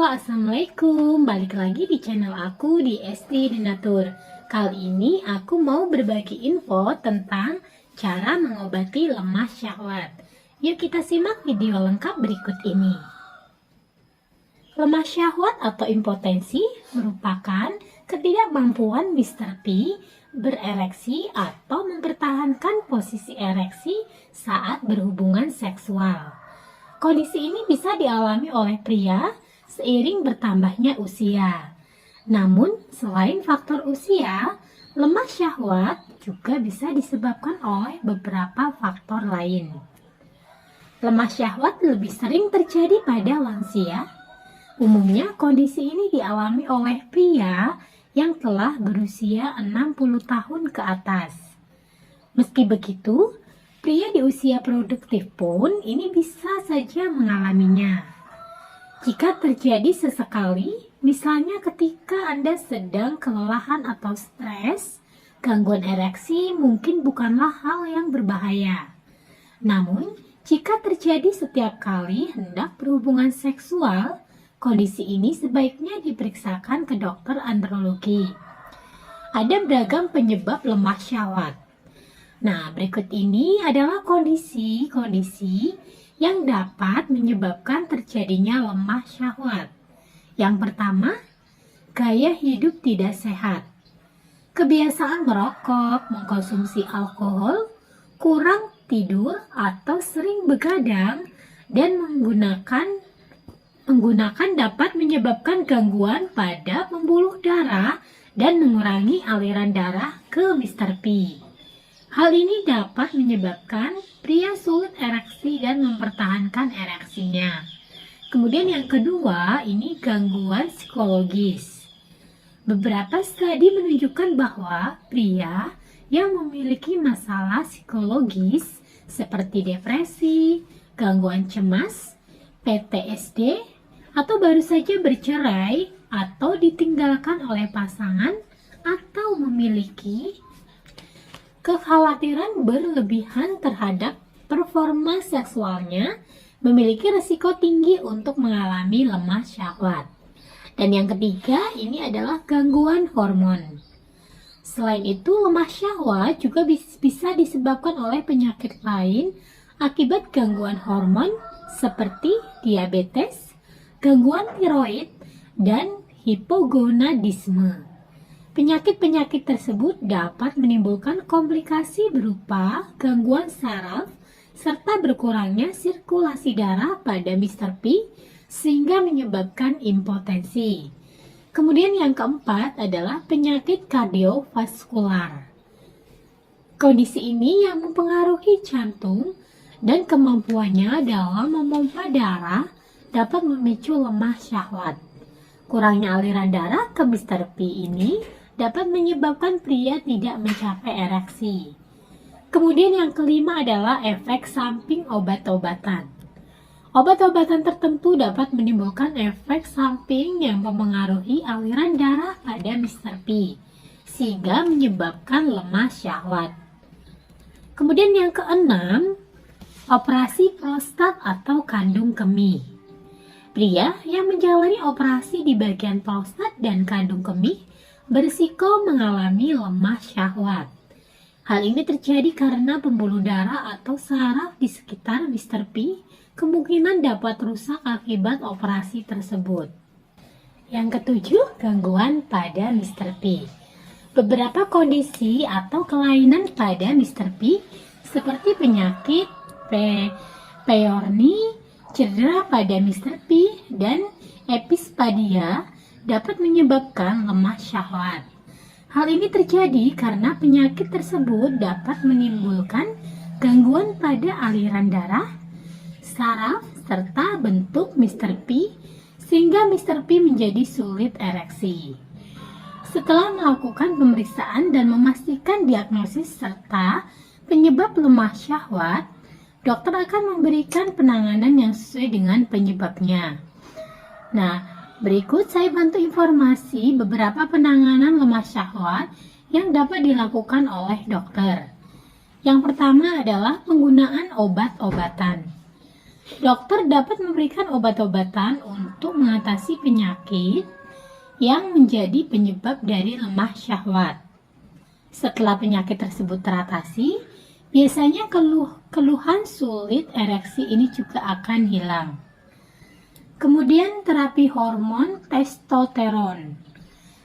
Assalamualaikum. Balik lagi di channel aku di Esti Denatur. Kali ini aku mau berbagi info tentang cara mengobati lemah syahwat. Yuk kita simak video lengkap berikut ini. Lemah syahwat atau impotensi merupakan ketidakmampuan Mr. P berereksi atau mempertahankan posisi ereksi saat berhubungan seksual. Kondisi ini bisa dialami oleh pria seiring bertambahnya usia. Namun, selain faktor usia, lemah syahwat juga bisa disebabkan oleh beberapa faktor lain. Lemah syahwat lebih sering terjadi pada lansia. Umumnya, kondisi ini dialami oleh pria yang telah berusia 60 tahun ke atas. Meski begitu, pria di usia produktif pun ini bisa saja mengalaminya. Jika terjadi sesekali, misalnya ketika Anda sedang kelelahan atau stres, gangguan ereksi mungkin bukanlah hal yang berbahaya. Namun, jika terjadi setiap kali hendak berhubungan seksual, kondisi ini sebaiknya diperiksakan ke dokter andrologi. Ada beragam penyebab lemah syahwat. Nah, berikut ini adalah kondisi-kondisi yang dapat menyebabkan terjadinya lemah syahwat. Yang pertama, gaya hidup tidak sehat. Kebiasaan merokok, mengkonsumsi alkohol, kurang tidur atau sering begadang dan menggunakan dapat menyebabkan gangguan pada pembuluh darah dan mengurangi aliran darah ke Mr. P. Hal ini dapat menyebabkan pria sulit ereksi dan mempertahankan ereksinya. Kemudian yang kedua, ini gangguan psikologis. Beberapa studi menunjukkan bahwa pria yang memiliki masalah psikologis seperti depresi, gangguan cemas, PTSD, atau baru saja bercerai atau ditinggalkan oleh pasangan atau memiliki kekhawatiran berlebihan terhadap performa seksualnya memiliki risiko tinggi untuk mengalami lemah syahwat. Dan yang ketiga, ini adalah gangguan hormon. Selain itu, lemah syahwat juga bisa disebabkan oleh penyakit lain akibat gangguan hormon seperti diabetes, gangguan tiroid, dan hipogonadisme. Penyakit-penyakit tersebut dapat menimbulkan komplikasi berupa gangguan saraf serta berkurangnya sirkulasi darah pada Mr. P sehingga menyebabkan impotensi. Kemudian yang keempat adalah penyakit kardiovaskular. Kondisi ini yang mempengaruhi jantung dan kemampuannya dalam memompa darah dapat memicu lemah syahwat. Kurangnya aliran darah ke Mr. P ini dapat menyebabkan pria tidak mencapai ereksi. Kemudian yang kelima adalah efek samping obat-obatan. Obat-obatan tertentu dapat menimbulkan efek samping yang mempengaruhi aliran darah pada Mr. P, sehingga menyebabkan lemah syahwat. Kemudian yang keenam, operasi prostat atau kandung kemih. Pria yang menjalani operasi di bagian prostat dan kandung kemih berisiko mengalami lemah syahwat. Hal ini terjadi karena pembuluh darah atau saraf di sekitar Mr. P kemungkinan dapat rusak akibat operasi tersebut. Yang ketujuh, gangguan pada Mr. P. Beberapa kondisi atau kelainan pada Mr. P seperti penyakit Peyronie, cedera pada Mr. P, dan epispadia dapat menyebabkan lemah syahwat. Hal ini terjadi karena penyakit tersebut dapat menimbulkan gangguan pada aliran darah, saraf, serta bentuk Mr. P sehingga Mr. P menjadi sulit ereksi. Setelah melakukan pemeriksaan dan memastikan diagnosis serta penyebab lemah syahwat, dokter akan memberikan penanganan yang sesuai dengan penyebabnya. Nah, berikut saya bantu informasi beberapa penanganan lemah syahwat yang dapat dilakukan oleh dokter. Yang pertama adalah penggunaan obat-obatan. Dokter dapat memberikan obat-obatan untuk mengatasi penyakit yang menjadi penyebab dari lemah syahwat. Setelah penyakit tersebut teratasi, biasanya keluhan sulit ereksi ini juga akan hilang. Kemudian terapi hormon testosteron.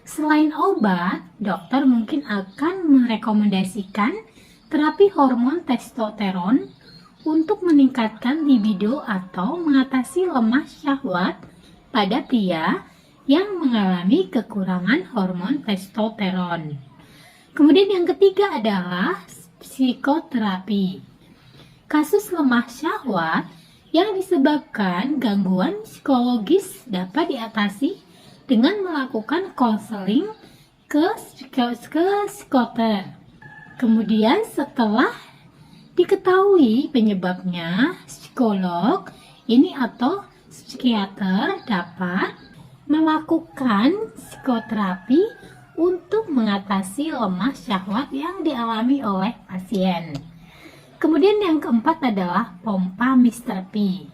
Selain obat, dokter mungkin akan merekomendasikan terapi hormon testosteron untuk meningkatkan libido atau mengatasi lemah syahwat pada pria yang mengalami kekurangan hormon testosteron. Kemudian yang ketiga adalah psikoterapi. Kasus lemah syahwat yang disebabkan gangguan psikologis dapat diatasi dengan melakukan konseling ke psikoter. Kemudian setelah diketahui penyebabnya, psikolog ini atau psikiater dapat melakukan psikoterapi untuk mengatasi lemah syahwat yang dialami oleh pasien. Kemudian yang keempat adalah pompa Mr. P.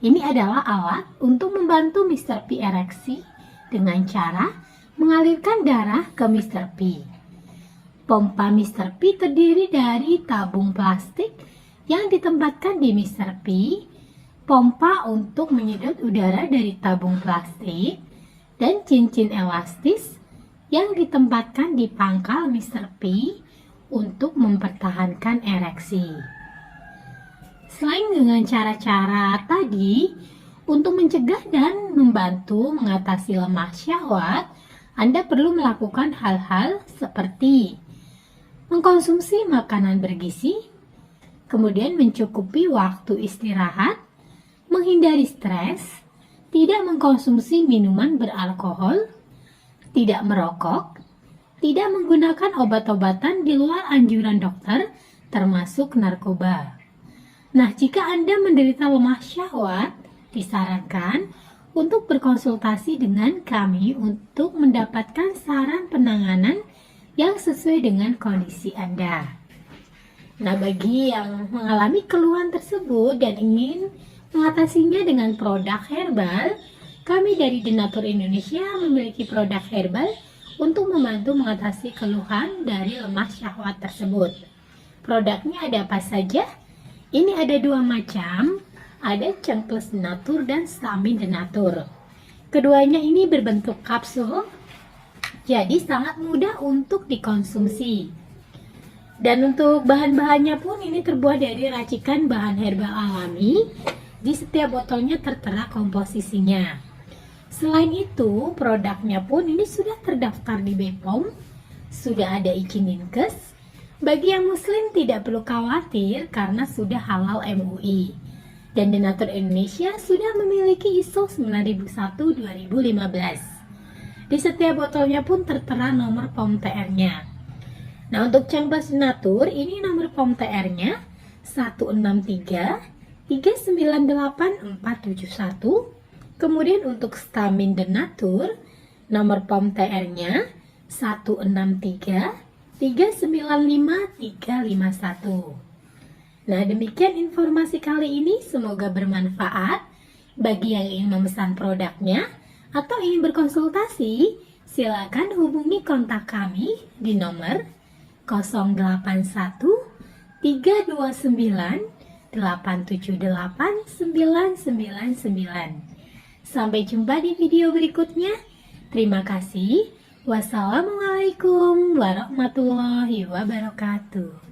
Ini adalah alat untuk membantu Mr. P ereksi dengan cara mengalirkan darah ke Mr. P. Pompa Mr. P terdiri dari tabung plastik yang ditempatkan di Mr. P, pompa untuk menyedot udara dari tabung plastik, dan cincin elastis yang ditempatkan di pangkal Mr. P untuk mempertahankan ereksi. Selain dengan cara-cara tadi, untuk mencegah dan membantu mengatasi lemah syahwat, Anda perlu melakukan hal-hal seperti mengkonsumsi makanan bergizi, kemudian mencukupi waktu istirahat, menghindari stres, tidak mengkonsumsi minuman beralkohol, tidak merokok, tidak menggunakan obat-obatan di luar anjuran dokter, termasuk narkoba. Nah, jika Anda menderita lemah syahwat, disarankan untuk berkonsultasi dengan kami untuk mendapatkan saran penanganan yang sesuai dengan kondisi Anda. Nah, bagi yang mengalami keluhan tersebut dan ingin mengatasinya dengan produk herbal, kami dari Denatur Indonesia memiliki produk herbal untuk membantu mengatasi keluhan dari lemah syahwat tersebut. Produknya ada apa saja? Ini ada dua macam, ada Cengkles Denatur dan Stamin Denatur. Keduanya ini berbentuk kapsul, jadi sangat mudah untuk dikonsumsi. Dan untuk bahan-bahannya pun ini terbuat dari racikan bahan herbal alami. Di setiap botolnya tertera komposisinya. Selain itu, produknya pun ini sudah terdaftar di BPOM, sudah ada izin Dinkes. Bagi yang muslim tidak perlu khawatir karena sudah halal MUI. Dan Denatur Indonesia sudah memiliki ISO 9001-2015. Di setiap botolnya pun tertera nomor POM TR-nya. Nah, untuk Cengkles Denatur, ini nomor POM TR-nya 163398471. Kemudian untuk Stamin Denatur, nomor POM TR-nya 163395351. Nah, demikian informasi kali ini, semoga bermanfaat. Bagi yang ingin memesan produknya atau ingin berkonsultasi, silakan hubungi kontak kami di nomor 081 329 878 999. Sampai jumpa di video berikutnya. Terima kasih. Wassalamualaikum warahmatullahi wabarakatuh.